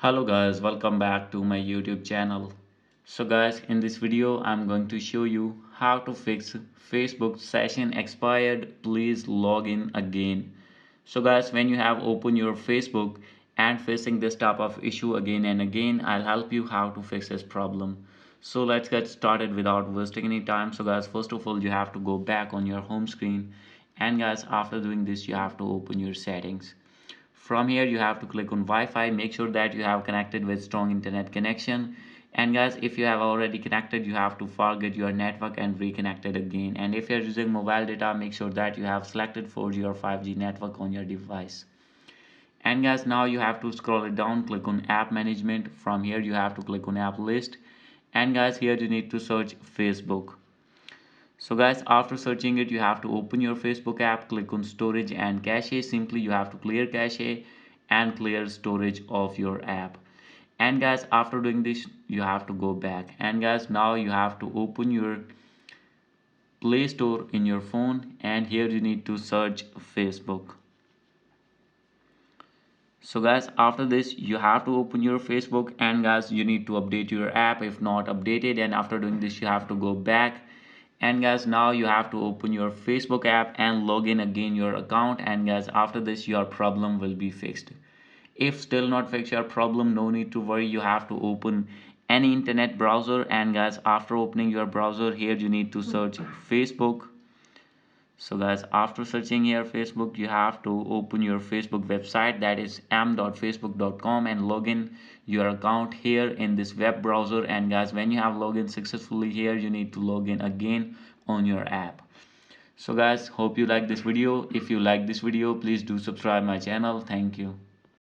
Hello guys, welcome back to my YouTube channel. So guys, in this video I'm going to show you how to fix Facebook session expired, please log in again. So guys, when you have opened your Facebook and facing this type of issue again and again, I'll help you how to fix this problem. So let's get started without wasting any time. So guys, first of all you have to go back on your home screen, and guys, after doing this you have to open your settings. From here you have to click on Wi-Fi. Make sure that you have connected with strong internet connection, and guys, if you have already connected you have to forget your network and reconnect it again. And if you're using mobile data, make sure that you have selected 4G or 5G network on your device. And guys, now you have to scroll it down, click on app management. From here you have to click on app list, and guys, here you need to search Facebook. So guys, after searching it you have to open your Facebook app, click on storage and cache. Simply you have to clear cache and clear storage of your app. And guys, after doing this you have to go back, and guys, now you have to open your Play Store in your phone, and here you need to search Facebook. So guys, after this you have to open your Facebook, and guys, you need to update your app if not updated. And after doing this you have to go back, and guys, now you have to open your Facebook app and log in again your account. And guys, after this your problem will be fixed. If still not fix your problem, no need to worry, you have to open any internet browser. And guys, after opening your browser, here you need to search Facebook. So guys, after searching here Facebook, you have to open your Facebook website, that is m.facebook.com, and log in your account here in this web browser. And guys, when you have logged in successfully, here you need to log in again on your app. So guys, hope you like this video. If you like this video, please do subscribe my channel. Thank you.